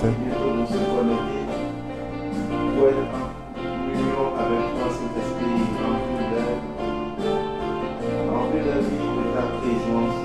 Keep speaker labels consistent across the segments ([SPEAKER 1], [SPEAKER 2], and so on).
[SPEAKER 1] bientôt nous se connecter pour être en union avec toi, Saint-Esprit, rempli de vie de ta présence.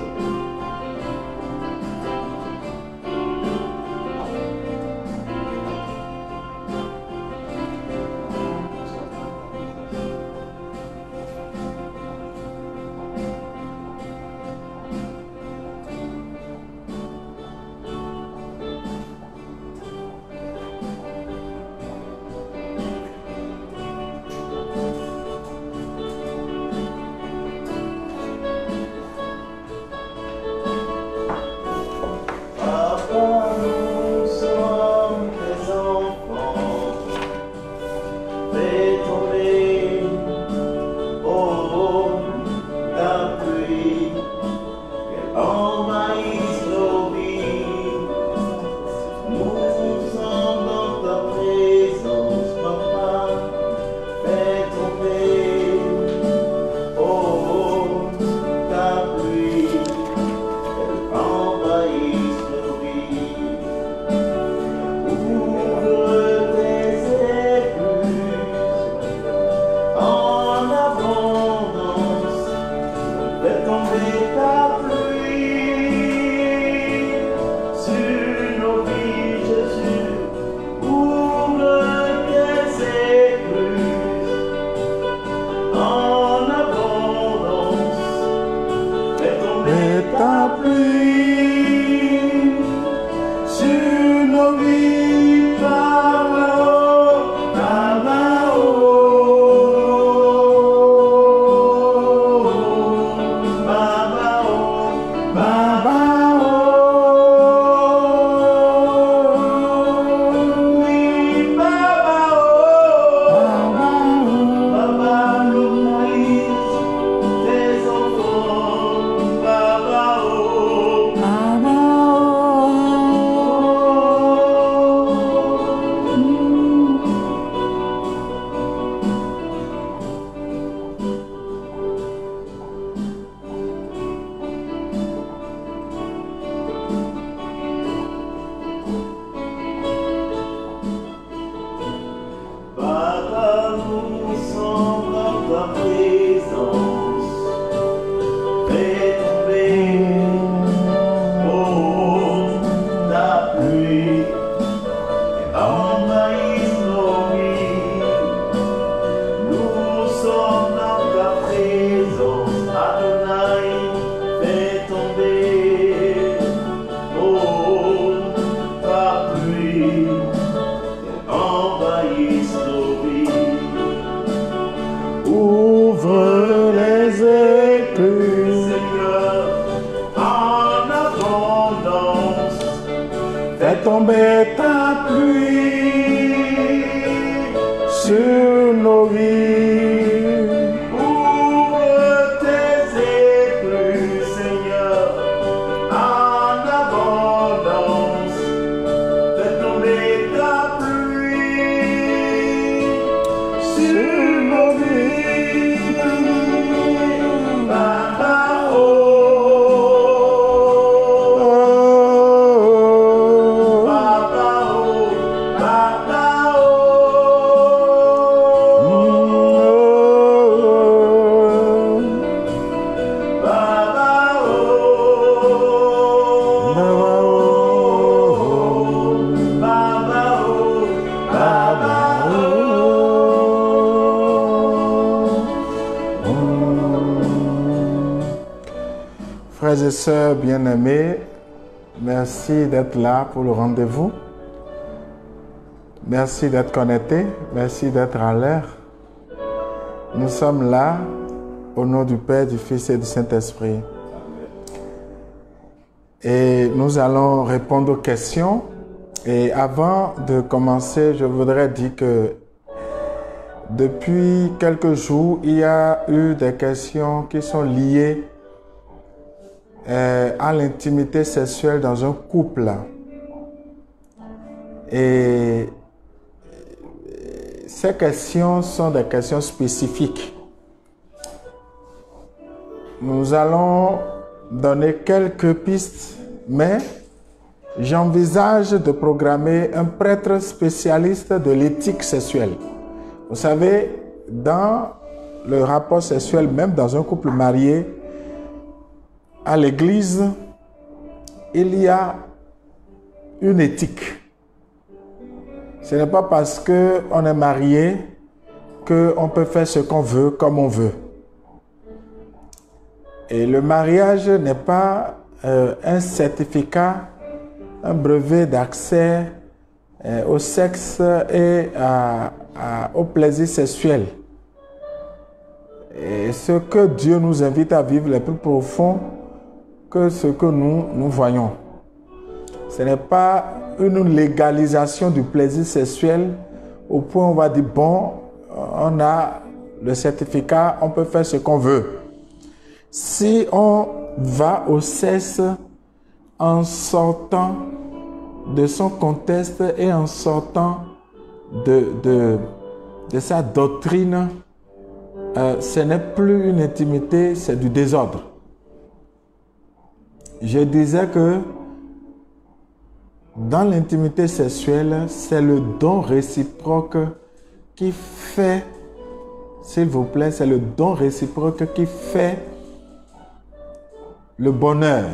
[SPEAKER 2] Frères et sœurs bien-aimés, merci d'être là pour le rendez-vous. Merci d'être connectés, merci d'être à l'heure. Nous sommes là au nom du Père, du Fils et du Saint-Esprit. Et nous allons répondre aux questions. Et avant de commencer, je voudrais dire que depuis quelques jours, il y a eu des questions qui sont liées à l'intimité sexuelle dans un couple. Et ces questions sont des questions spécifiques. Nous allons donner quelques pistes, mais j'envisage de programmer un prêtre spécialiste de l'éthique sexuelle. Vous savez, dans le rapport sexuel, même dans un couple marié, à l'église, il y a une éthique. Ce n'est pas parce qu'on est marié qu'on peut faire ce qu'on veut, comme on veut. Et le mariage n'est pas un certificat, un brevet d'accès au sexe et au plaisir sexuel. Et ce que Dieu nous invite à vivre est plus profond que ce que nous voyons. Ce n'est pas une légalisation du plaisir sexuel au point où on va dire, bon, on a le certificat, on peut faire ce qu'on veut. Si on va au sexe en sortant de son contexte et en sortant de sa doctrine, ce n'est plus une intimité, c'est du désordre. Je disais que dans l'intimité sexuelle, c'est le don réciproque qui fait, s'il vous plaît, c'est le don réciproque qui fait le bonheur.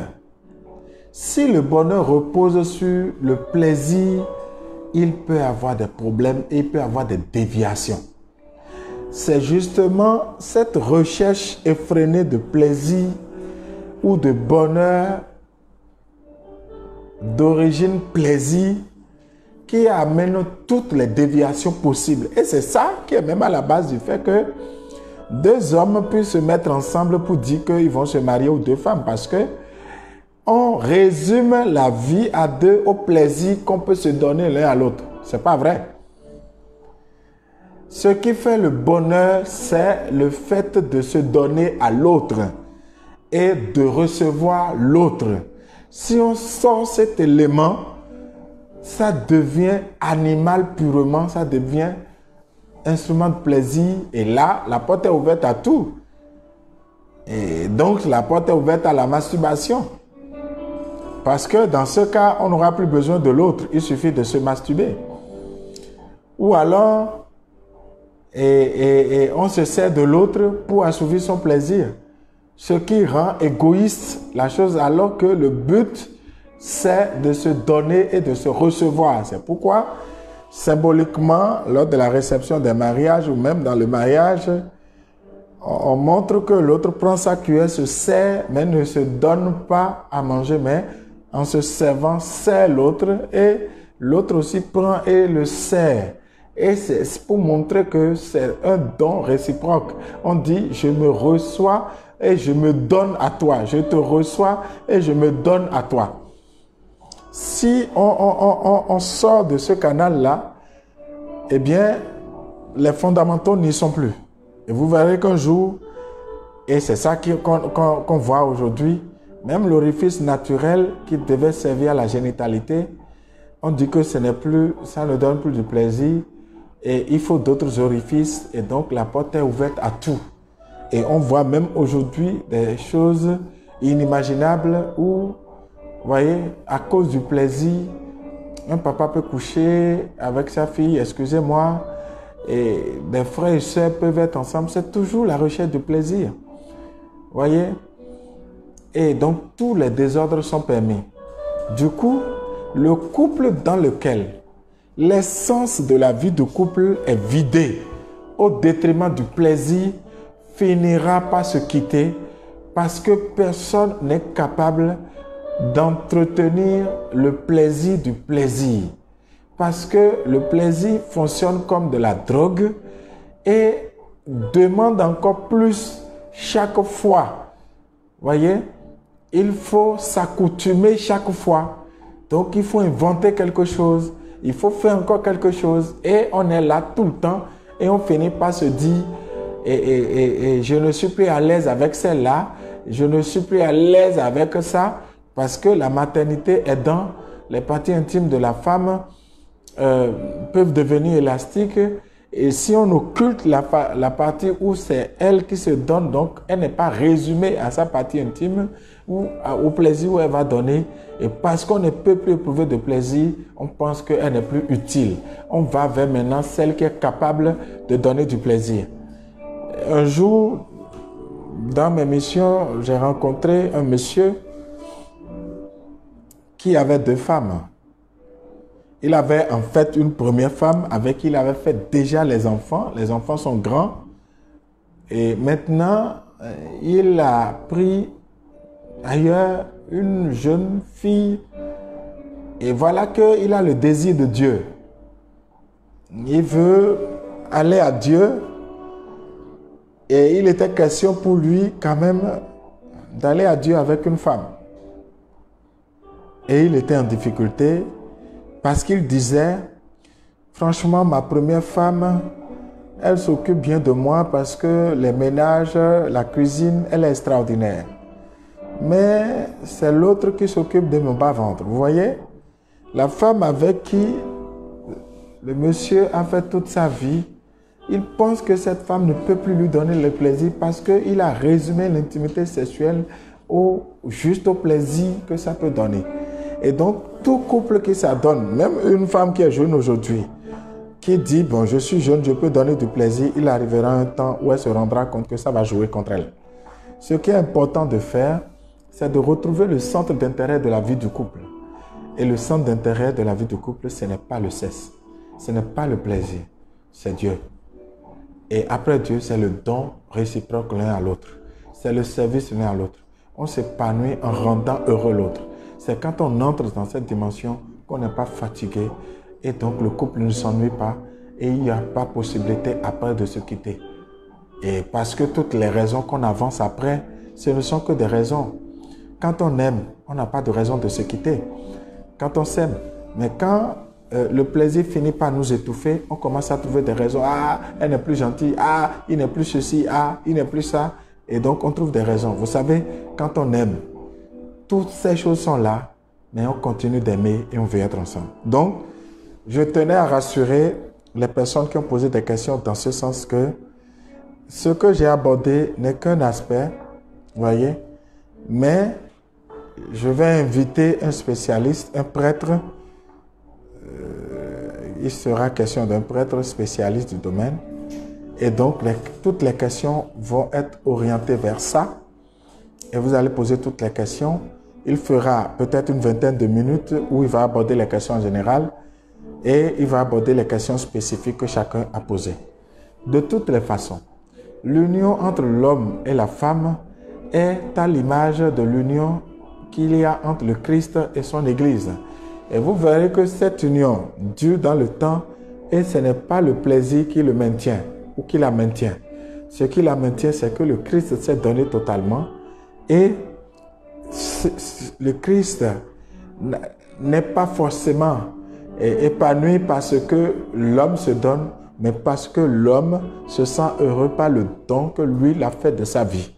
[SPEAKER 2] Si le bonheur repose sur le plaisir, il peut avoir des problèmes et il peut avoir des déviations. C'est justement cette recherche effrénée de plaisir ou de bonheur d'origine plaisir qui amène toutes les déviations possibles. Et c'est ça qui est même à la base du fait que deux hommes puissent se mettre ensemble pour dire qu'ils vont se marier, ou deux femmes, parce que on résume la vie à deux au plaisir qu'on peut se donner l'un à l'autre. C'est pas vrai. Ce qui fait le bonheur, c'est le fait de se donner à l'autre et de recevoir l'autre. Si on sort cet élément, ça devient animal purement, ça devient instrument de plaisir. Et là, la porte est ouverte à tout. Et donc, la porte est ouverte à la masturbation. Parce que dans ce cas, on n'aura plus besoin de l'autre. Il suffit de se masturber. Ou alors, on se sert de l'autre pour assouvir son plaisir. Ce qui rend égoïste la chose, alors que le but, c'est de se donner et de se recevoir. C'est pourquoi, symboliquement, lors de la réception des mariages ou même dans le mariage, on montre que l'autre prend sa cuillère, se sert, mais ne se donne pas à manger, mais en se servant, sert l'autre et l'autre aussi prend et le sert. Et c'est pour montrer que c'est un don réciproque. On dit, je me reçois et je me donne à toi. Je te reçois et je me donne à toi. Si on sort de ce canal-là, eh bien, les fondamentaux n'y sont plus. Et vous verrez qu'un jour, et c'est ça qu'on voit aujourd'hui, même l'orifice naturel qui devait servir à la génitalité, on dit que ce n'est plus, ça ne donne plus de plaisir et il faut d'autres orifices et donc la porte est ouverte à tout. Et on voit même aujourd'hui des choses inimaginables où, vous voyez, à cause du plaisir, un papa peut coucher avec sa fille, excusez-moi, et des frères et sœurs peuvent être ensemble. C'est toujours la recherche du plaisir. Vous voyez? Et donc, tous les désordres sont permis. Du coup, le couple dans lequel l'essence de la vie du couple est vidée au détriment du plaisir finira par se quitter parce que personne n'est capable d'entretenir le plaisir du plaisir. Parce que le plaisir fonctionne comme de la drogue et demande encore plus chaque fois. Voyez, il faut s'accoutumer chaque fois. Donc, il faut inventer quelque chose. Il faut faire encore quelque chose. Et on est là tout le temps. Et on finit par se dire, je ne suis plus à l'aise avec celle-là. Je ne suis plus à l'aise avec ça. Parce que la maternité est dans les parties intimes de la femme. Peuvent devenir élastiques. Et si on occulte la partie où c'est elle qui se donne, donc elle n'est pas résumée à sa partie intime, ou au plaisir où elle va donner. Et parce qu'on ne peut plus éprouver de plaisir, on pense qu'elle n'est plus utile. On va vers maintenant celle qui est capable de donner du plaisir. Un jour, dans mes missions, j'ai rencontré un monsieur qui avait 2 femmes. Il avait en fait une première femme avec qui il avait fait déjà les enfants. Les enfants sont grands. Et maintenant, il a pris ailleurs une jeune fille. Et voilà qu'il a le désir de Dieu. Il veut aller à Dieu. Et il était question pour lui quand même d'aller à Dieu avec une femme. Et il était en difficulté parce qu'il disait, franchement, ma première femme, elle s'occupe bien de moi parce que les ménages, la cuisine, elle est extraordinaire. Mais c'est l'autre qui s'occupe de mon bas-ventre. Vous voyez, la femme avec qui le monsieur a fait toute sa vie, il pense que cette femme ne peut plus lui donner le plaisir parce qu'il a résumé l'intimité sexuelle juste au plaisir que ça peut donner. Et donc, tout couple qui s'adonne, même une femme qui est jeune aujourd'hui, qui dit, bon, je suis jeune, je peux donner du plaisir, il arrivera un temps où elle se rendra compte que ça va jouer contre elle. Ce qui est important de faire, c'est de retrouver le centre d'intérêt de la vie du couple. Et le centre d'intérêt de la vie du couple, ce n'est pas le sexe, ce n'est pas le plaisir, c'est Dieu. Et après Dieu, c'est le don réciproque l'un à l'autre. C'est le service l'un à l'autre. On s'épanouit en rendant heureux l'autre. C'est quand on entre dans cette dimension qu'on n'est pas fatigué et donc le couple ne s'ennuie pas et il n'y a pas possibilité après de se quitter. Et parce que toutes les raisons qu'on avance après, ce ne sont que des raisons. Quand on aime, on n'a pas de raison de se quitter. Quand on s'aime. Mais quand le plaisir finit par nous étouffer, on commence à trouver des raisons. Ah, elle n'est plus gentille. Ah, il n'est plus ceci. Ah, il n'est plus ça. Et donc, on trouve des raisons. Vous savez, quand on aime, toutes ces choses sont là, mais on continue d'aimer et on veut être ensemble. Donc, je tenais à rassurer les personnes qui ont posé des questions dans ce sens que ce que j'ai abordé n'est qu'un aspect, vous voyez, mais je vais inviter un spécialiste, un prêtre. Il sera question d'un prêtre spécialiste du domaine. Et donc, toutes les questions vont être orientées vers ça. Et vous allez poser toutes les questions. Il fera peut-être une vingtaine de minutes où il va aborder les questions en général et il va aborder les questions spécifiques que chacun a posées. De toutes les façons, l'union entre l'homme et la femme est à l'image de l'union qu'il y a entre le Christ et son Église. Et vous verrez que cette union dure dans le temps et ce n'est pas le plaisir qui le maintient ou qui la maintient. Ce qui la maintient, c'est que le Christ s'est donné totalement et le Christ n'est pas forcément épanoui parce que l'homme se donne, mais parce que l'homme se sent heureux par le don que lui il a fait de sa vie.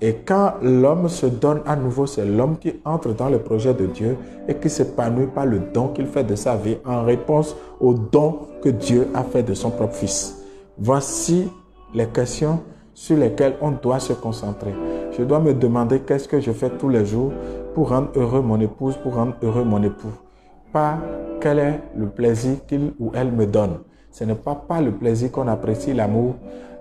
[SPEAKER 2] Et quand l'homme se donne à nouveau, c'est l'homme qui entre dans le projet de Dieu et qui s'épanouit par le don qu'il fait de sa vie en réponse au don que Dieu a fait de son propre Fils. Voici les questions sur lesquelles on doit se concentrer. Je dois me demander qu'est-ce que je fais tous les jours pour rendre heureux mon épouse, pour rendre heureux mon époux. Pas quel est le plaisir qu'il ou elle me donne. Ce n'est pas par le plaisir qu'on apprécie l'amour.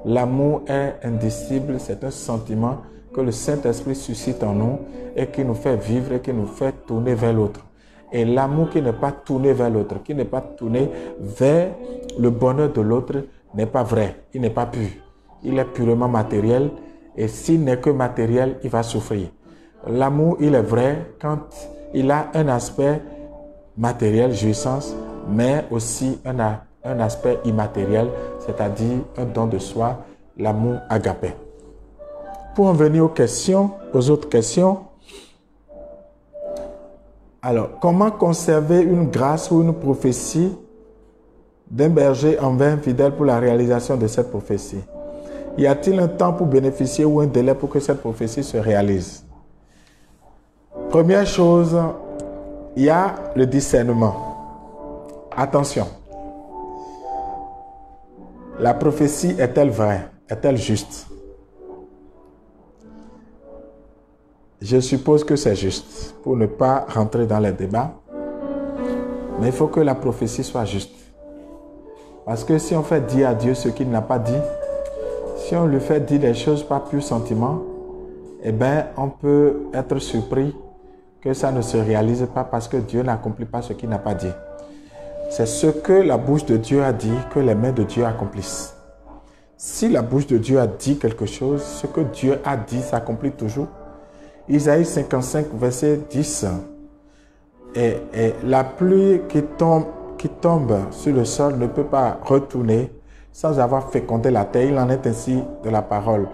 [SPEAKER 2] L'amour est indicible, c'est un sentiment que le Saint-Esprit suscite en nous et qui nous fait vivre et qui nous fait tourner vers l'autre. Et l'amour qui n'est pas tourné vers l'autre, qui n'est pas tourné vers le bonheur de l'autre, n'est pas vrai, il n'est pas pur. Il est purement matériel et s'il n'est que matériel, il va souffrir. L'amour, il est vrai quand il a un aspect matériel, jouissance, mais aussi un aspect immatériel, c'est-à-dire un don de soi, l'amour agapé. Pour en venir aux autres questions, alors, comment conserver une grâce ou une prophétie d'un berger envers un fidèle pour la réalisation de cette prophétie? Y a-t-il un temps pour bénéficier ou un délai pour que cette prophétie se réalise? Première chose, il y a le discernement. Attention. La prophétie est-elle vraie? Est-elle juste? je suppose que c'est juste pour ne pas rentrer dans les débats. Mais il faut que la prophétie soit juste. Parce que si on fait dire à Dieu ce qu'il n'a pas dit, si on lui fait dire des choses par pur sentiment, eh bien, on peut être surpris que ça ne se réalise pas parce que Dieu n'accomplit pas ce qu'il n'a pas dit. C'est ce que la bouche de Dieu a dit que les mains de Dieu accomplissent. Si la bouche de Dieu a dit quelque chose, ce que Dieu a dit s'accomplit toujours. Isaïe 55, verset 10. Et la pluie qui tombe sur le sol ne peut pas retourner sans avoir fécondé la terre. Il en est ainsi de la parole.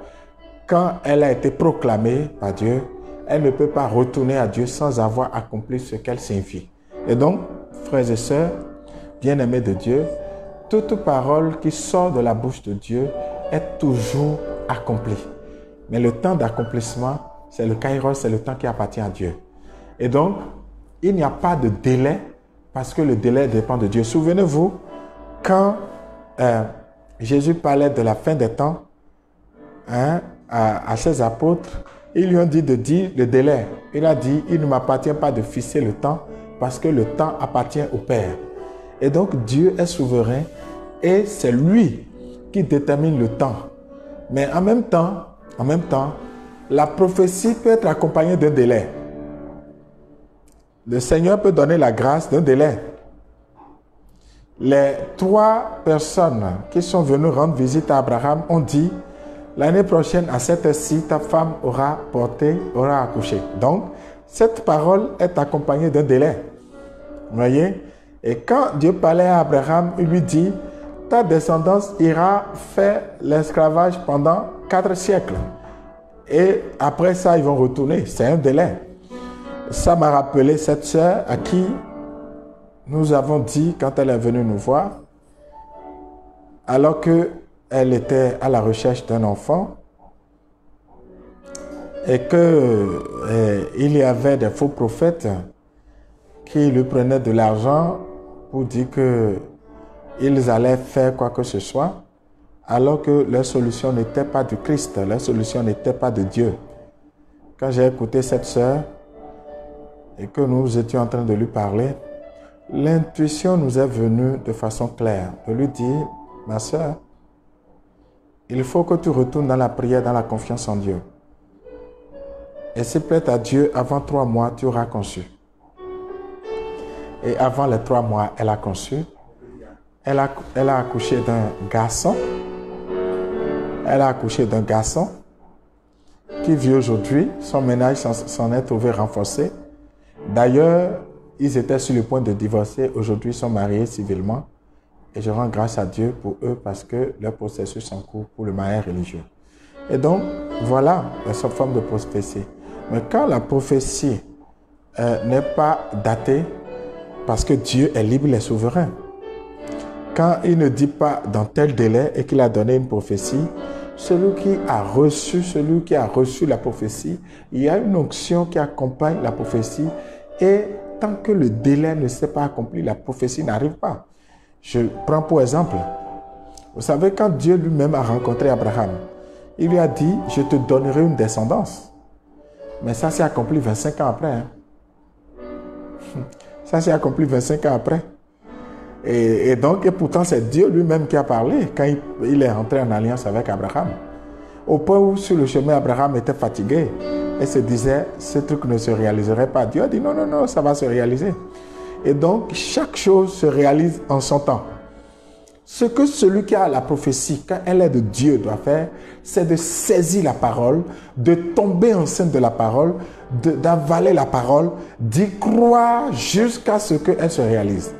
[SPEAKER 2] Quand elle a été proclamée par Dieu, elle ne peut pas retourner à Dieu sans avoir accompli ce qu'elle signifie. Et donc, frères et sœurs, bien-aimés de Dieu, toute parole qui sort de la bouche de Dieu est toujours accomplie. Mais le temps d'accomplissement, c'est le kairos, c'est le temps qui appartient à Dieu. Et donc, il n'y a pas de délai parce que le délai dépend de Dieu. Souvenez-vous, quand Jésus parlait de la fin des temps à ses apôtres, ils lui ont dit de dire le délai. Il a dit, il ne m'appartient pas de fixer le temps parce que le temps appartient au Père. Et donc, Dieu est souverain et c'est lui qui détermine le temps. Mais en même temps, la prophétie peut être accompagnée d'un délai. Le Seigneur peut donner la grâce d'un délai. Les 3 personnes qui sont venues rendre visite à Abraham ont dit, l'année prochaine, à cette heure-ci, ta femme aura accouché. Donc, cette parole est accompagnée d'un délai. Vous voyez? Et quand Dieu parlait à Abraham, il lui dit, ta descendance ira faire l'esclavage pendant 4 siècles. Et après ça, ils vont retourner. C'est un délai. Ça m'a rappelé cette sœur à qui nous avons dit, quand elle est venue nous voir, alors qu'elle était à la recherche d'un enfant et qu'il y avait des faux prophètes qui lui prenaient de l'argent pour dire qu'ils allaient faire quoi que ce soit, alors que leur solution n'était pas du Christ, leur solution n'était pas de Dieu. Quand j'ai écouté cette sœur et que nous étions en train de lui parler, l'intuition nous est venue de façon claire, de lui dire, ma sœur, il faut que tu retournes dans la prière, dans la confiance en Dieu. Et s'il plaît à Dieu, avant 3 mois, tu auras conçu. Et avant les 3 mois, elle a conçu. Elle a accouché d'un garçon. Elle a accouché d'un garçon qui vit aujourd'hui. Son ménage s'en est trouvé renforcé. D'ailleurs, ils étaient sur le point de divorcer. Aujourd'hui, ils sont mariés civilement. Et je rends grâce à Dieu pour eux parce que leur processus en cours pour le mariage religieux. Et donc, voilà la forme de prophétie. Mais quand la prophétie n'est pas datée, parce que Dieu est libre et souverain. Quand il ne dit pas dans tel délai et qu'il a donné une prophétie, celui qui a reçu la prophétie, il y a une onction qui accompagne la prophétie et tant que le délai ne s'est pas accompli, la prophétie n'arrive pas. Je prends pour exemple, vous savez, quand Dieu lui-même a rencontré Abraham, il lui a dit, je te donnerai une descendance. Mais ça s'est accompli 25 ans après. Ça s'est accompli 25 ans après. Et pourtant, c'est Dieu lui-même qui a parlé quand il est entré en alliance avec Abraham. Au point où, sur le chemin, Abraham était fatigué et se disait, ce truc ne se réaliserait pas. Dieu a dit, non, non, non, ça va se réaliser. Et donc, chaque chose se réalise en son temps. Ce que celui qui a la prophétie, quand elle est de Dieu, doit faire, c'est de saisir la parole, de tomber enceinte de la parole, d'avaler la parole, d'y croire jusqu'à ce qu'elle se réalise.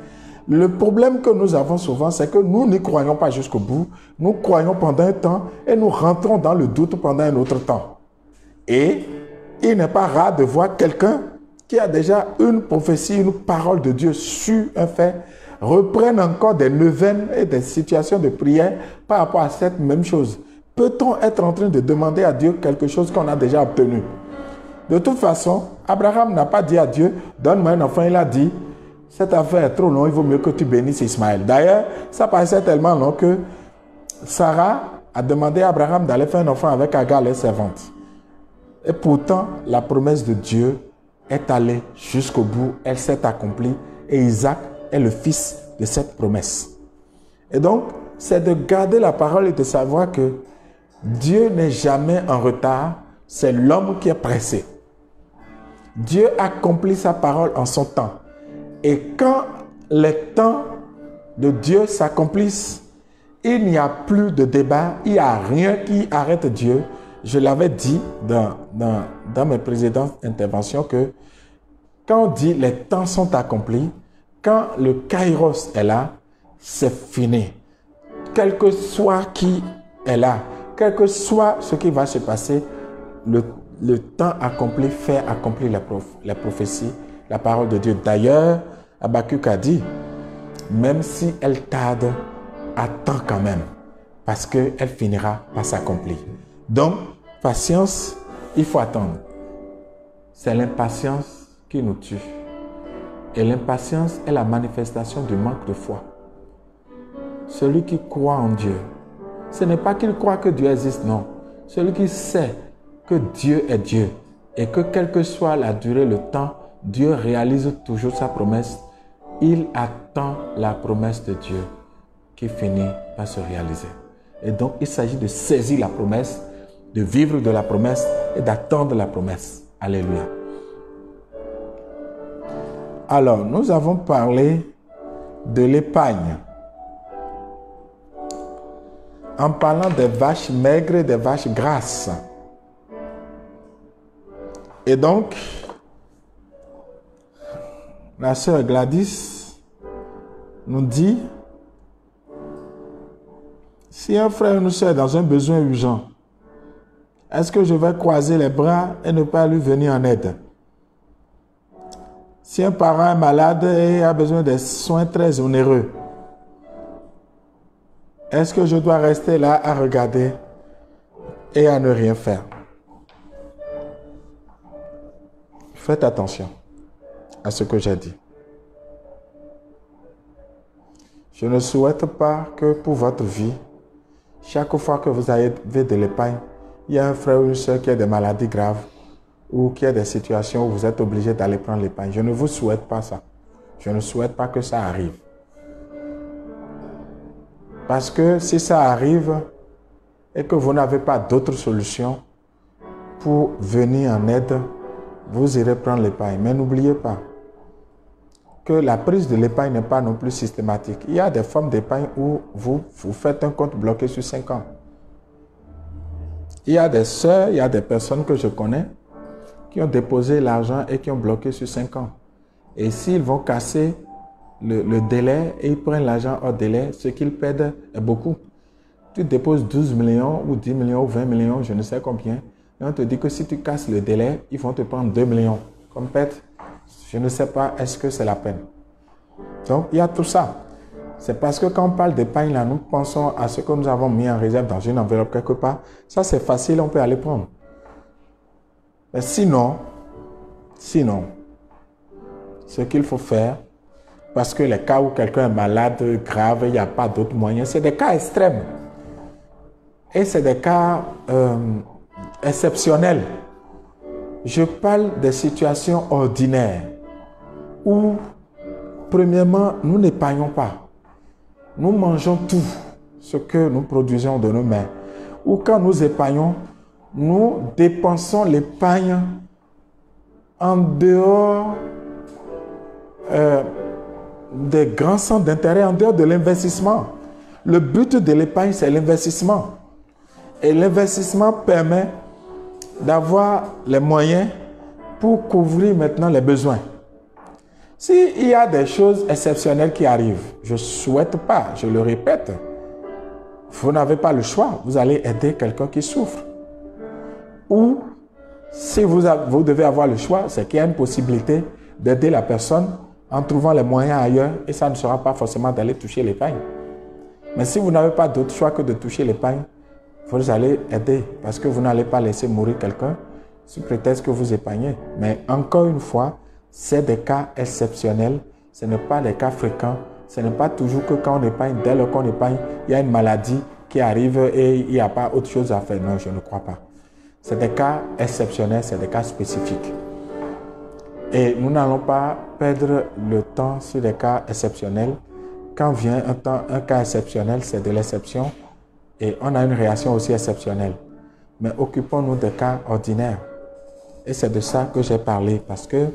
[SPEAKER 2] Le problème que nous avons souvent, c'est que nous n'y croyons pas jusqu'au bout. Nous croyons pendant un temps et nous rentrons dans le doute pendant un autre temps. Et il n'est pas rare de voir quelqu'un qui a déjà une prophétie, une parole de Dieu sur un fait, reprennent encore des neuvaines et des situations de prière par rapport à cette même chose. Peut-on être en train de demander à Dieu quelque chose qu'on a déjà obtenu? De toute façon, Abraham n'a pas dit à Dieu, donne-moi un enfant. Il a dit, cette affaire est trop longue, il vaut mieux que tu bénisses Ismaël. D'ailleurs, ça paraissait tellement long que Sarah a demandé à Abraham d'aller faire un enfant avec Agar, les servantes. Et pourtant, la promesse de Dieu est allée jusqu'au bout, elle s'est accomplie et Isaac est le fils de cette promesse. Et donc, c'est de garder la parole et de savoir que Dieu n'est jamais en retard, c'est l'homme qui est pressé. Dieu accomplit sa parole en son temps. Et quand les temps de Dieu s'accomplissent, il n'y a plus de débat, il n'y a rien qui arrête Dieu. Je l'avais dit dans mes précédentes interventions que quand on dit les temps sont accomplis, quand le kairos est là, c'est fini. Quel que soit qui est là, quel que soit ce qui va se passer, le temps accompli fait accomplir les prophéties, la parole de Dieu. D'ailleurs, Habakkuk a dit, même si elle tarde, attends quand même, parce qu'elle finira par s'accomplir. Donc, patience, il faut attendre. C'est l'impatience qui nous tue. Et l'impatience est la manifestation du manque de foi. Celui qui croit en Dieu, ce n'est pas qu'il croit que Dieu existe, non. Celui qui sait que Dieu est Dieu et que quelle que soit la durée, le temps, Dieu réalise toujours sa promesse. Il attend la promesse de Dieu qui finit par se réaliser. Et donc, il s'agit de saisir la promesse, de vivre de la promesse et d'attendre la promesse. Alléluia. Alors, nous avons parlé de l'épargne. En parlant des vaches maigres et des vaches grasses. Et donc, la sœur Gladys nous dit, si un frère ou une sœur est dans un besoin urgent, est-ce que je vais croiser les bras et ne pas lui venir en aide? Si un parent est malade et a besoin de soins très onéreux, est-ce que je dois rester là à regarder et à ne rien faire? Faites attention à ce que j'ai dit. Je ne souhaite pas que pour votre vie, chaque fois que vous avez de l'épargne, il y a un frère ou une soeur qui a des maladies graves ou qui a des situations où vous êtes obligé d'aller prendre l'épargne. Je ne vous souhaite pas ça. Je ne souhaite pas que ça arrive. Parce que si ça arrive et que vous n'avez pas d'autre solution pour venir en aide, vous irez prendre l'épargne. Mais n'oubliez pas que la prise de l'épargne n'est pas non plus systématique. Il y a des formes d'épargne où vous faites un compte bloqué sur 5 ans. Il y a des sœurs, il y a des personnes que je connais qui ont déposé l'argent et qui ont bloqué sur 5 ans. Et s'ils vont casser le délai et ils prennent l'argent hors délai, ce qu'ils perdent est beaucoup. Tu déposes 12 millions ou 10 millions ou 20 millions, je ne sais combien. Et on te dit que si tu casses le délai, ils vont te prendre 2 millions. Comme perte, je ne sais pas, est-ce que c'est la peine? Donc, il y a tout ça. C'est parce que quand on parle d'épargne, là, nous pensons à ce que nous avons mis en réserve dans une enveloppe quelque part. Ça, c'est facile, on peut aller prendre. Mais sinon, ce qu'il faut faire, parce que les cas où quelqu'un est malade, grave, il n'y a pas d'autres moyens, c'est des cas extrêmes. Et c'est des cas exceptionnels. Je parle des situations ordinaires où, premièrement, nous n'épargnons pas. Nous mangeons tout ce que nous produisons de nos mains. Ou quand nous épargnons, nous dépensons l'épargne en dehors des grands centres d'intérêt, en dehors de l'investissement. Le but de l'épargne, c'est l'investissement. Et l'investissement permet d'avoir les moyens pour couvrir maintenant les besoins. S'il y a des choses exceptionnelles qui arrivent, je ne souhaite pas, je le répète, vous n'avez pas le choix, vous allez aider quelqu'un qui souffre. Ou, si vous devez avoir le choix, c'est qu'il y a une possibilité d'aider la personne en trouvant les moyens ailleurs et ça ne sera pas forcément d'aller toucher l'épargne. Mais si vous n'avez pas d'autre choix que de toucher l'épargne, vous allez aider parce que vous n'allez pas laisser mourir quelqu'un sous prétexte que vous épargnez. Mais encore une fois, c'est des cas exceptionnels, ce n'est pas des cas fréquents. Ce n'est pas toujours que quand on épargne, dès lors qu'on épargne, il y a une maladie qui arrive et il n'y a pas autre chose à faire. Non, je ne crois pas. C'est des cas exceptionnels, c'est des cas spécifiques. Et nous n'allons pas perdre le temps sur des cas exceptionnels. Quand vient un cas exceptionnel, c'est de l'exception et on a une réaction aussi exceptionnelle. Mais occupons-nous des cas ordinaires. Et c'est de ça que j'ai parlé parce que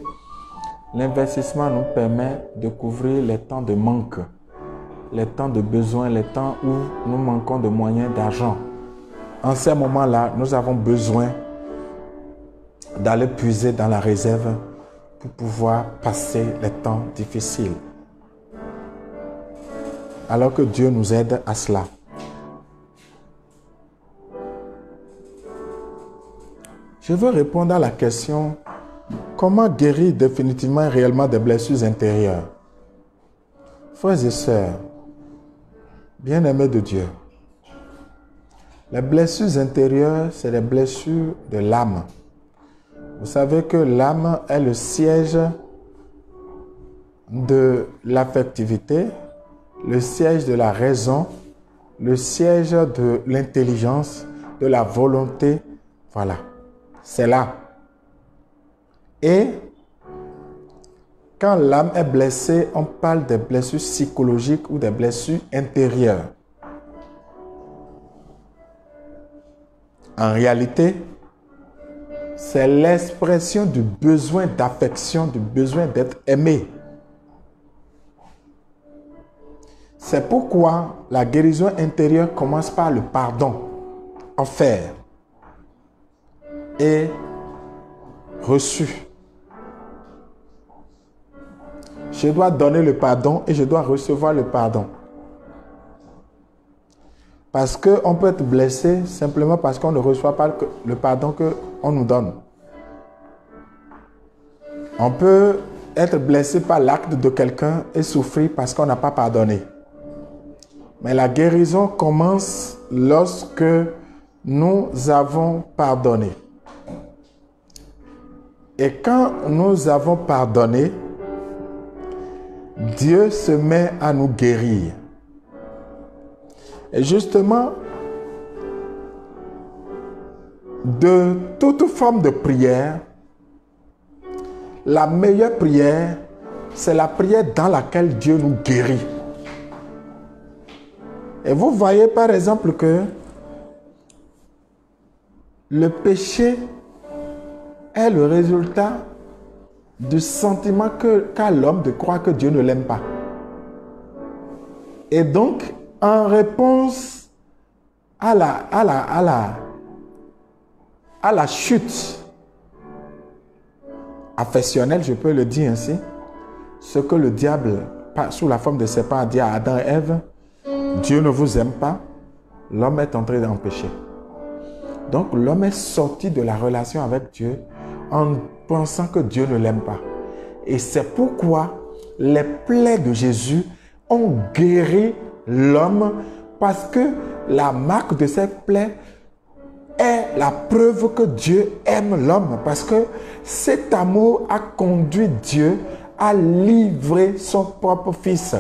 [SPEAKER 2] l'investissement nous permet de couvrir les temps de manque, les temps de besoin, les temps où nous manquons de moyens d'argent. En ces moments-là, nous avons besoin d'aller puiser dans la réserve pour pouvoir passer les temps difficiles. Alors que Dieu nous aide à cela. Je veux répondre à la question: comment guérir définitivement et réellement des blessures intérieures? Frères et sœurs, bien-aimés de Dieu, les blessures intérieures, c'est les blessures de l'âme. Vous savez que l'âme est le siège de l'affectivité, le siège de la raison, le siège de l'intelligence, de la volonté. Voilà, c'est là. Et quand l'âme est blessée, on parle des blessures psychologiques ou des blessures intérieures. En réalité, c'est l'expression du besoin d'affection, du besoin d'être aimé. C'est pourquoi la guérison intérieure commence par le pardon offert et reçu. Je dois donner le pardon et je dois recevoir le pardon. Parce qu'on peut être blessé simplement parce qu'on ne reçoit pas le pardon qu'on nous donne. On peut être blessé par l'acte de quelqu'un et souffrir parce qu'on n'a pas pardonné. Mais la guérison commence lorsque nous avons pardonné. Et quand nous avons pardonné, Dieu se met à nous guérir. Et justement, de toute forme de prière, la meilleure prière, c'est la prière dans laquelle Dieu nous guérit. Et vous voyez par exemple que le péché est le résultat du sentiment qu'a l'homme de croire que Dieu ne l'aime pas. Et donc, en réponse à la chute affectionnelle, je peux le dire ainsi, ce que le diable, sous la forme de serpent, a dit à Adam et Ève: Dieu ne vous aime pas, l'homme est entré dans le péché. Donc l'homme est sorti de la relation avec Dieu en pensant que Dieu ne l'aime pas. Et c'est pourquoi les plaies de Jésus ont guéri l'homme, parce que la marque de ces plaies est la preuve que Dieu aime l'homme, parce que cet amour a conduit Dieu à livrer son propre fils.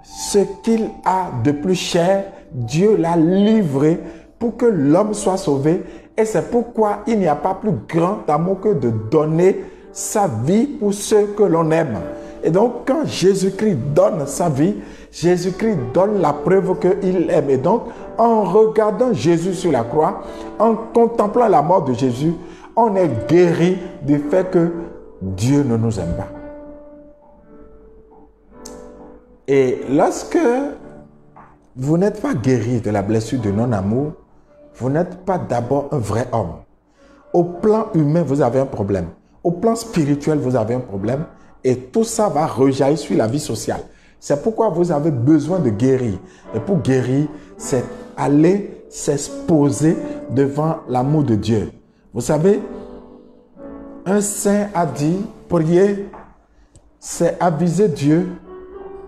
[SPEAKER 2] Ce qu'il a de plus cher, Dieu l'a livré pour que l'homme soit sauvé. Et c'est pourquoi il n'y a pas plus grand amour que de donner sa vie pour ceux que l'on aime. Et donc, quand Jésus-Christ donne sa vie, Jésus-Christ donne la preuve qu'il aime. Et donc, en regardant Jésus sur la croix, en contemplant la mort de Jésus, on est guéri du fait que Dieu ne nous aime pas. Et lorsque vous n'êtes pas guéri de la blessure de non-amour, vous n'êtes pas d'abord un vrai homme. Au plan humain, vous avez un problème. Au plan spirituel, vous avez un problème. Et tout ça va rejaillir sur la vie sociale. C'est pourquoi vous avez besoin de guérir. Et pour guérir, c'est aller s'exposer devant l'amour de Dieu. Vous savez, un saint a dit, prier, c'est aviser Dieu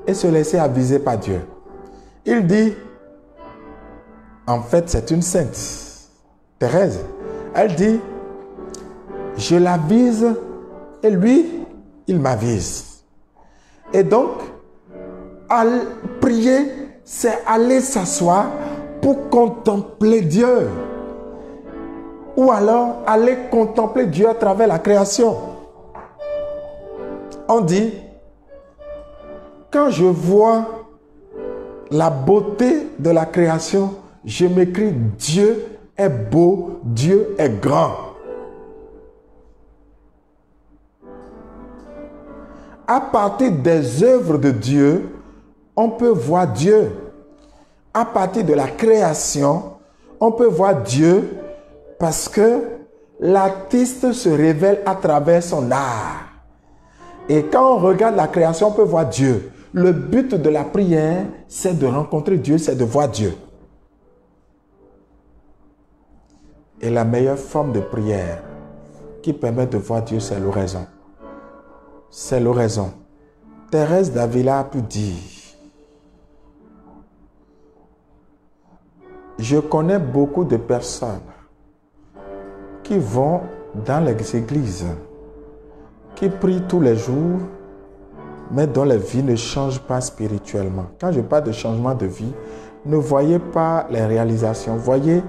[SPEAKER 2] et se laisser aviser par Dieu. Il dit, en fait, c'est une sainte, Thérèse. Elle dit, je l'avise et lui, il m'avise. Et donc, prier, c'est aller s'asseoir pour contempler Dieu. Ou alors, aller contempler Dieu à travers la création. On dit, quand je vois la beauté de la création, je m'écris, Dieu est beau, Dieu est grand. À partir des œuvres de Dieu, on peut voir Dieu. À partir de la création, on peut voir Dieu parce que l'artiste se révèle à travers son art. Et quand on regarde la création, on peut voir Dieu. Le but de la prière, c'est de rencontrer Dieu, c'est de voir Dieu. Et la meilleure forme de prière qui permet de voir Dieu, c'est l'oraison. C'est l'oraison. Thérèse d'Avila a pu dire, je connais beaucoup de personnes qui vont dans les églises, qui prient tous les jours, mais dont la vie ne change pas spirituellement. Quand je parle de changement de vie, ne voyez pas les réalisations, voyez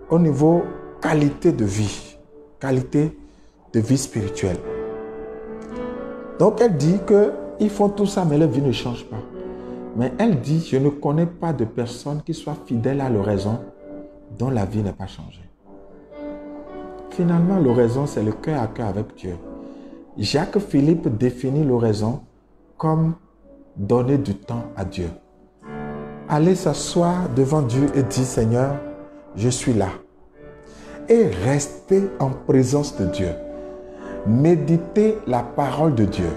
[SPEAKER 2] au niveau qualité de vie spirituelle. Donc elle dit qu'ils font tout ça, mais leur vie ne change pas. Mais elle dit, je ne connais pas de personne qui soit fidèle à l'oraison dont la vie n'est pas changée. Finalement, l'oraison, c'est le cœur à cœur avec Dieu. Jacques Philippe définit l'oraison comme donner du temps à Dieu. Aller s'asseoir devant Dieu et dire, Seigneur, je suis là. Et rester en présence de Dieu. Méditer la parole de Dieu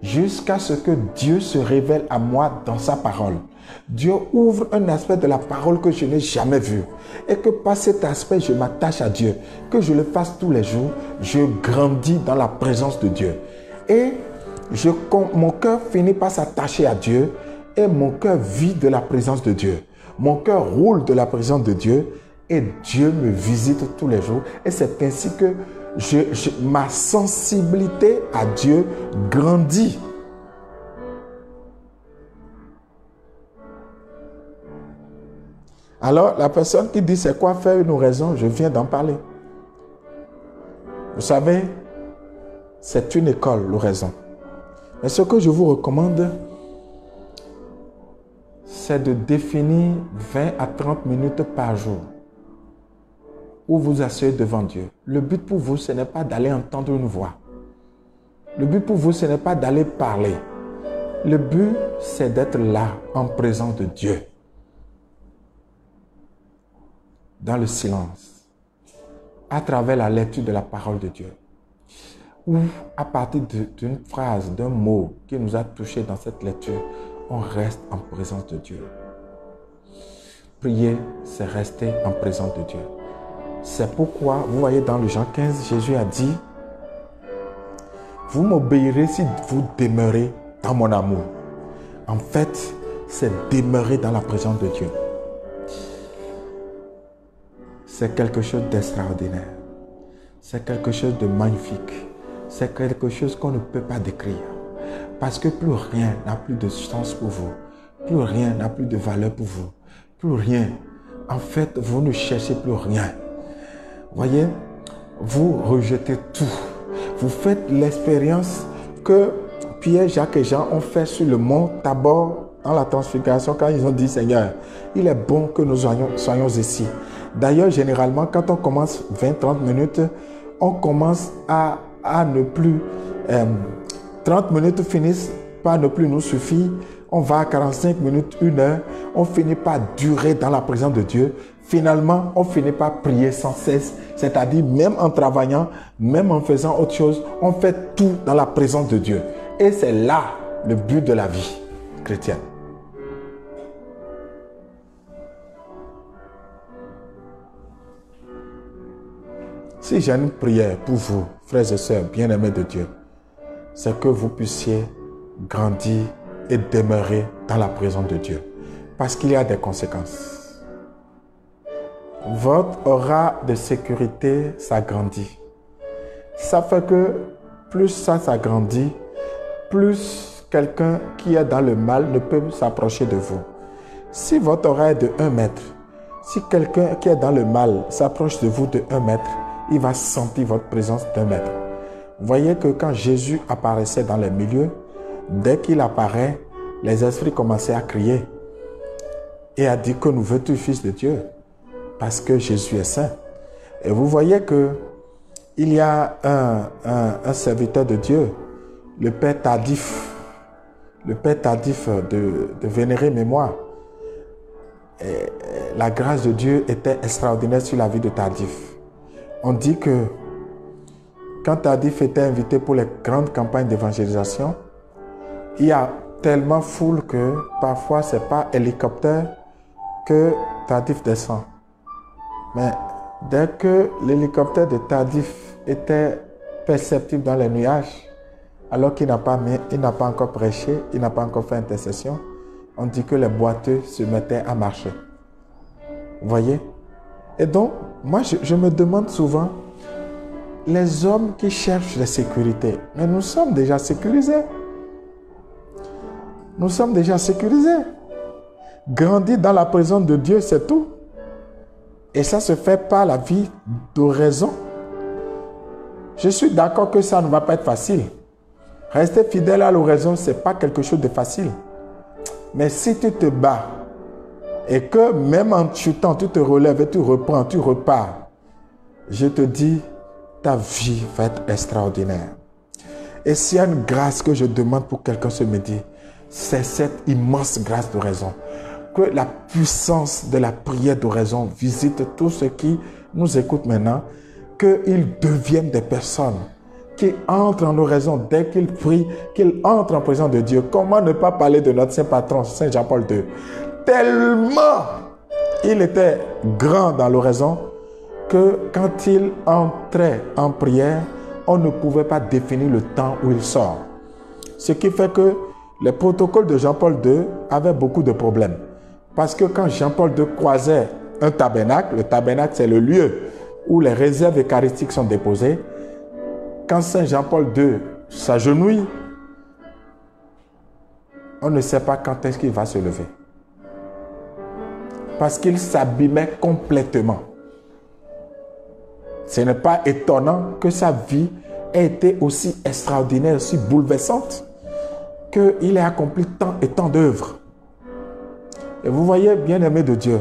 [SPEAKER 2] jusqu'à ce que Dieu se révèle à moi dans sa parole. Dieu ouvre un aspect de la parole que je n'ai jamais vu. Et que par cet aspect, je m'attache à Dieu. Que je le fasse tous les jours, je grandis dans la présence de Dieu. Et mon cœur finit par s'attacher à Dieu et mon cœur vit de la présence de Dieu. Mon cœur roule de la présence de Dieu et Dieu me visite tous les jours. Et c'est ainsi que ma sensibilité à Dieu grandit. Alors, la personne qui dit c'est quoi faire une oraison, je viens d'en parler. Vous savez, c'est une école, l'oraison. Mais ce que je vous recommande, c'est de définir 20 à 30 minutes par jour où vous asseyez devant Dieu. Le but pour vous, ce n'est pas d'aller entendre une voix. Le but pour vous, ce n'est pas d'aller parler. Le but, c'est d'être là, en présence de Dieu. Dans le silence, à travers la lecture de la parole de Dieu. Ou à partir d'une phrase, d'un mot qui nous a touchés dans cette lecture, on reste en présence de Dieu. Prier, c'est rester en présence de Dieu. C'est pourquoi, vous voyez dans le Jean 15, Jésus a dit, vous m'obéirez si vous demeurez dans mon amour. En fait, c'est demeurer dans la présence de Dieu. C'est quelque chose d'extraordinaire. C'est quelque chose de magnifique. C'est quelque chose qu'on ne peut pas décrire. Parce que plus rien n'a plus de sens pour vous. Plus rien n'a plus de valeur pour vous. Plus rien. En fait, vous ne cherchez plus rien. Voyez, vous rejetez tout. Vous faites l'expérience que Pierre, Jacques et Jean ont fait sur le mont Tabor dans la transfiguration quand ils ont dit, Seigneur, il est bon que nous soyons ici. D'ailleurs, généralement, quand on commence 20-30 minutes, on commence à ne plus... 30 minutes finissent par ne plus nous suffire. On va à 45 minutes, 1 heure. On finit par durer dans la présence de Dieu. Finalement, on finit par prier sans cesse. C'est-à-dire, même en travaillant, même en faisant autre chose, on fait tout dans la présence de Dieu. Et c'est là le but de la vie chrétienne. Si j'ai une prière pour vous, frères et sœurs bien-aimés de Dieu, c'est que vous puissiez grandir et demeurer dans la présence de Dieu. Parce qu'il y a des conséquences. Votre aura de sécurité s'agrandit. Ça fait que plus ça s'agrandit, plus quelqu'un qui est dans le mal ne peut s'approcher de vous. Si votre aura est de 1 mètre, Si quelqu'un qui est dans le mal s'approche de vous de 1 mètre, il va sentir votre présence d'1 mètre. Vous voyez que quand Jésus apparaissait dans les milieux, dès qu'il apparaît, les esprits commençaient à crier et à dire que nous veux-tu, fils de Dieu, parce que Jésus est saint. Et vous voyez que il y a un serviteur de Dieu, le Père Tardif, de vénérée mémoire. Et la grâce de Dieu était extraordinaire sur la vie de Tardif. On dit que quand Tardif était invité pour les grandes campagnes d'évangélisation, il y a tellement foule que parfois ce n'est pas hélicoptère que Tardif descend. Mais dès que l'hélicoptère de Tardif était perceptible dans les nuages, alors qu'il n'a pas encore prêché, il n'a pas encore fait intercession, on dit que les boiteux se mettaient à marcher. Vous voyez? Et donc, moi je me demande souvent, les hommes qui cherchent la sécurité, mais nous sommes déjà sécurisés. Nous sommes déjà sécurisés. Grandir dans la présence de Dieu, c'est tout. Et ça se fait par la vie d'oraison. Je suis d'accord que ça ne va pas être facile. Rester fidèle à l'oraison, ce n'est pas quelque chose de facile. Mais si tu te bats et que même en chutant, tu te relèves et tu reprends, tu repars, je te dis, ta vie va être extraordinaire. Et s'il y a une grâce que je demande pour quelqu'un ce midi, c'est cette immense grâce d'oraison. Que la puissance de la prière d'oraison visite tous ceux qui nous écoutent maintenant, qu'ils deviennent des personnes qui entrent en oraison dès qu'ils prient, qu'ils entrent en présence de Dieu. Comment ne pas parler de notre saint patron, Saint Jean-Paul II? Tellement il était grand dans l'oraison que quand il entrait en prière, on ne pouvait pas définir le temps où il sort. Ce qui fait que les protocoles de Jean-Paul II avaient beaucoup de problèmes. Parce que quand Jean-Paul II croisait un tabernacle, le tabernacle c'est le lieu où les réserves eucharistiques sont déposées. Quand Saint Jean-Paul II s'agenouille, on ne sait pas quand est-ce qu'il va se lever. Parce qu'il s'abîmait complètement. Ce n'est pas étonnant que sa vie ait été aussi extraordinaire, aussi bouleversante, qu'il ait accompli tant et tant d'œuvres. Et vous voyez, bien-aimé de Dieu,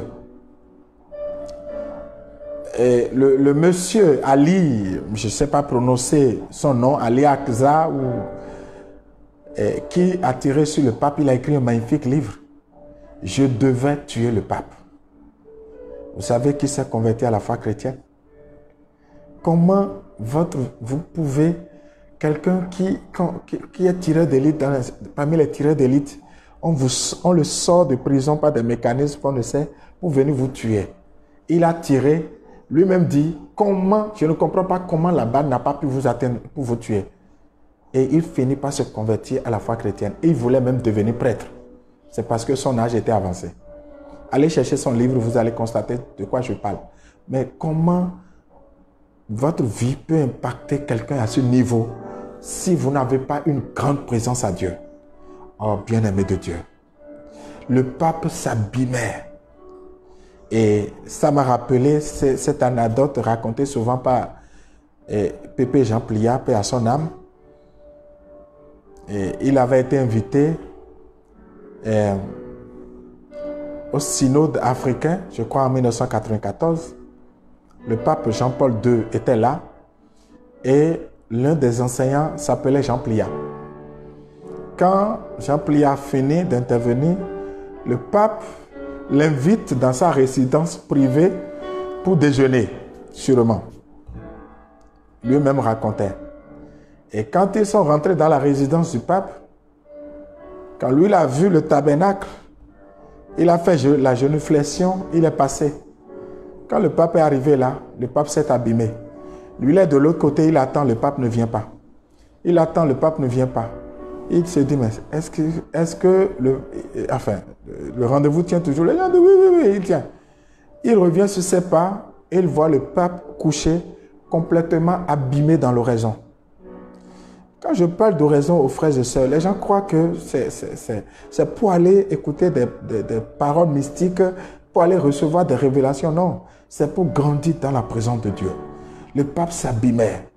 [SPEAKER 2] et le monsieur Ali, je ne sais pas prononcer son nom, Ali Akza, qui a tiré sur le pape, il a écrit un magnifique livre. Je devais tuer le pape. Vous savez qui s'est converti à la foi chrétienne? Comment vous pouvez, quelqu'un qui est tireur d'élite, parmi les tireurs d'élite, on le sort de prison par des mécanismes qu'on ne sait, pour venir vous tuer. Il a tiré, lui-même dit, comment, je ne comprends pas comment la balle n'a pas pu vous atteindre pour vous tuer. Et il finit par se convertir à la foi chrétienne. Il voulait même devenir prêtre. C'est parce que son âge était avancé. Allez chercher son livre, vous allez constater de quoi je parle. Mais comment votre vie peut impacter quelqu'un à ce niveau si vous n'avez pas une grande présence à Dieu? Oh, bien-aimé de Dieu. Le pape s'abîmait. Et ça m'a rappelé cette anecdote racontée souvent par Pépé Jean Pliat, paix à son âme. Et il avait été invité au synode africain, je crois en 1994. Le pape Jean-Paul II était là et l'un des enseignants s'appelait Jean Pliat. Quand Jean Pliat finit d'intervenir, le pape l'invite dans sa résidence privée pour déjeuner, sûrement. Lui-même racontait. Et quand ils sont rentrés dans la résidence du pape, quand lui il a vu le tabernacle, il a fait la genuflexion, il est passé. Quand le pape est arrivé là, le pape s'est abîmé. Lui il est de l'autre côté, il attend, le pape ne vient pas. Il attend, le pape ne vient pas. Il se dit, mais est-ce que le rendez-vous tient toujours? Il dit, oui, il tient. Il revient sur ses pas et il voit le pape couché, complètement abîmé dans l'oraison. Quand je parle d'oraison aux frères et sœurs, les gens croient que c'est pour aller écouter des paroles mystiques pour aller recevoir des révélations, non. C'est pour grandir dans la présence de Dieu. Le pape s'abîmait.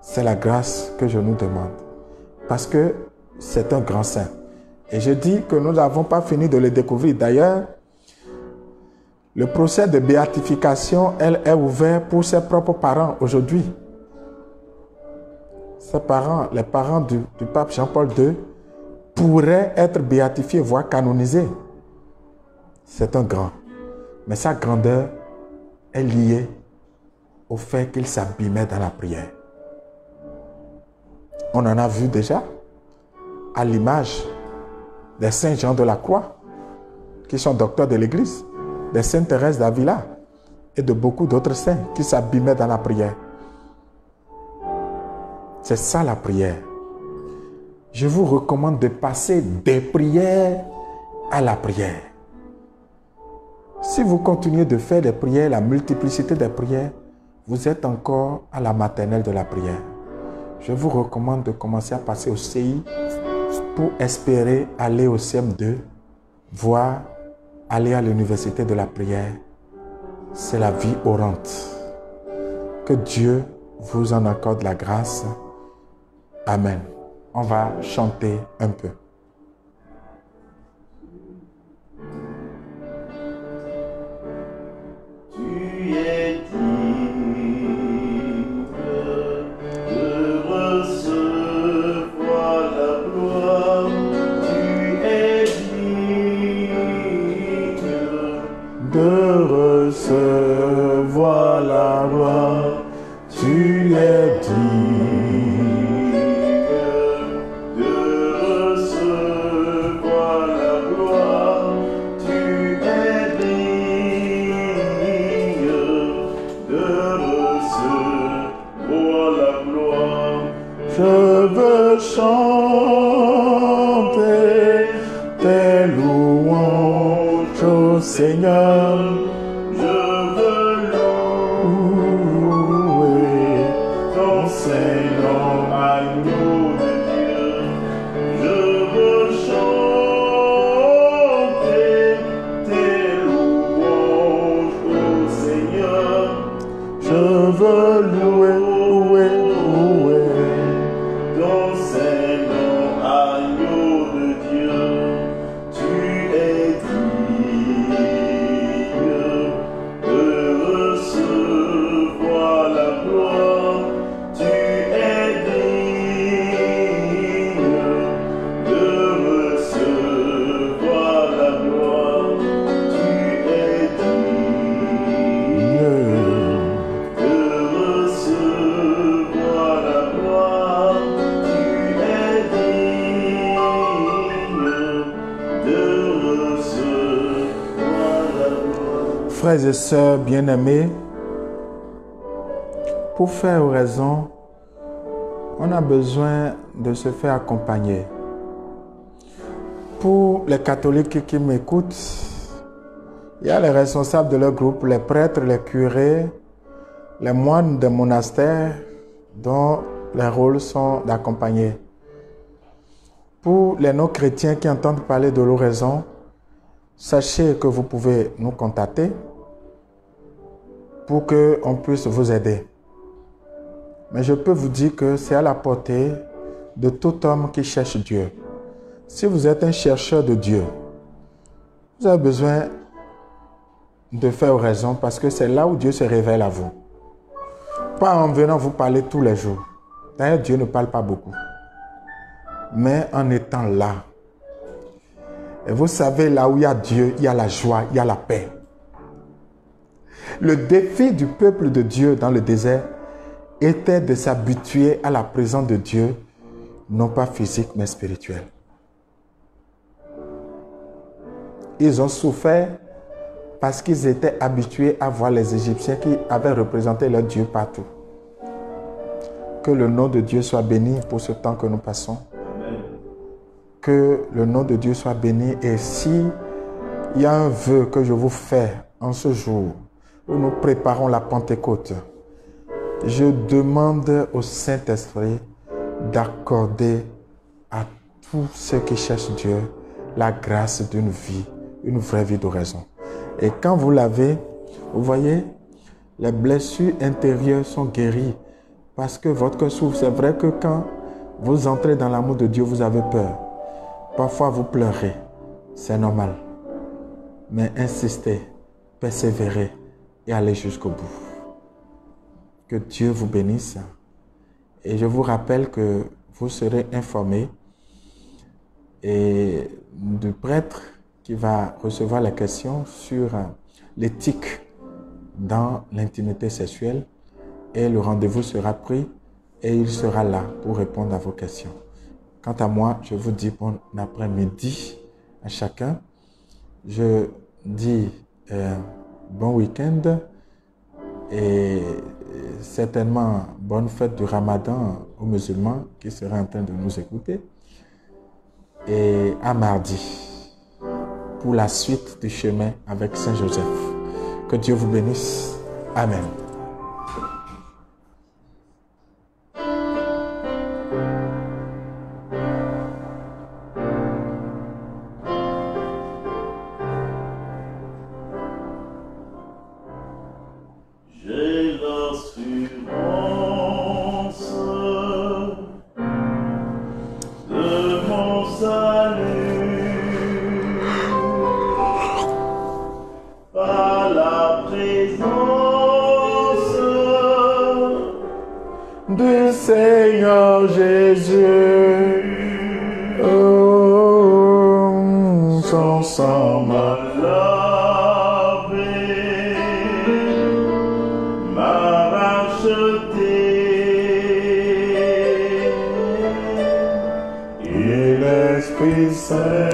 [SPEAKER 2] C'est la grâce que je nous demande. Parce que c'est un grand saint. Et je dis que nous n'avons pas fini de le découvrir. D'ailleurs, le procès de béatification, elle est ouvert pour ses propres parents aujourd'hui. Ses parents, les parents du pape Jean-Paul II, pourraient être béatifiés, voire canonisés. C'est un grand. Mais sa grandeur est liée au fait qu'il s'abîmait dans la prière. On en a vu déjà à l'image des saints Jean de la Croix, qui sont docteurs de l'Église, des saintes Thérèse d'Avila et de beaucoup d'autres saints qui s'abîmaient dans la prière. C'est ça la prière. Je vous recommande de passer des prières à la prière. Si vous continuez de faire des prières, la multiplicité des prières, vous êtes encore à la maternelle de la prière. Je vous recommande de commencer à passer au CI pour espérer aller au CM2, voire aller à l'université de la prière. C'est la vie orante. Que Dieu vous en accorde la grâce. Amen. On va chanter un peu.
[SPEAKER 1] Tu es digne de recevoir la gloire. Tu es digne
[SPEAKER 2] De recevoir la gloire, tu es digne.
[SPEAKER 1] de recevoir la gloire. Tu es digne de recevoir la gloire.
[SPEAKER 2] Je veux chanter tes louanges, ô Seigneur.
[SPEAKER 1] Je veux
[SPEAKER 2] Louer
[SPEAKER 1] ton Seigneur, agneau de Dieu. Je veux chanter tes louanges, ô Seigneur.
[SPEAKER 2] Je veux louer, louer, louer.
[SPEAKER 1] Ton Seigneur, agneau de Dieu. Tu es digne de recevoir la gloire. Tu es digne de recevoir la gloire. Tu es digne de recevoir la gloire. Tu es digne de recevoir la gloire.
[SPEAKER 2] Frères et sœurs bien-aimés, pour faire oraison, on a besoin de se faire accompagner. Pour les catholiques qui m'écoutent, il y a les responsables de leur groupe, les prêtres, les curés, les moines des monastères dont les rôles sont d'accompagner. Pour les non-chrétiens qui entendent parler de l'oraison, sachez que vous pouvez nous contacter pour qu'on puisse vous aider. Mais je peux vous dire que c'est à la portée de tout homme qui cherche Dieu. Si vous êtes un chercheur de Dieu, vous avez besoin de faire oraison parce que c'est là où Dieu se révèle à vous. Pas en venant vous parler tous les jours. D'ailleurs, Dieu ne parle pas beaucoup. Mais en étant là. Et vous savez, là où il y a Dieu, il y a la joie, il y a la paix. Le défi du peuple de Dieu dans le désert était de s'habituer à la présence de Dieu, non pas physique, mais spirituelle. Ils ont souffert parce qu'ils étaient habitués à voir les Égyptiens qui avaient représenté leur Dieu partout. Que le nom de Dieu soit béni pour ce temps que nous passons.
[SPEAKER 1] Amen.
[SPEAKER 2] Que le nom de Dieu soit béni. Et si il y a un vœu que je vous fais en ce jour où nous préparons la Pentecôte, je demande au Saint-Esprit d'accorder à tous ceux qui cherchent Dieu la grâce d'une vie, une vraie vie d'oraison. Et quand vous l'avez, vous voyez, les blessures intérieures sont guéries parce que votre cœur s'ouvre. C'est vrai que quand vous entrez dans l'amour de Dieu, vous avez peur. Parfois, vous pleurez. C'est normal. Mais insistez, persévérez et allez jusqu'au bout. Que Dieu vous bénisse. Et je vous rappelle que vous serez informés et du prêtre qui va recevoir la question sur l'éthique dans l'intimité sexuelle. Et le rendez-vous sera pris et il sera là pour répondre à vos questions. Quant à moi, je vous dis bon après-midi à chacun. Je dis bon week-end et certainement bonne fête du Ramadan aux musulmans qui seraient en train de nous écouter. Et à mardi pour la suite du chemin avec Saint Joseph. Que Dieu vous bénisse. Amen. Du Seigneur Jésus, oh, son sang m'a lavé, m'a racheté, et l'Esprit Saint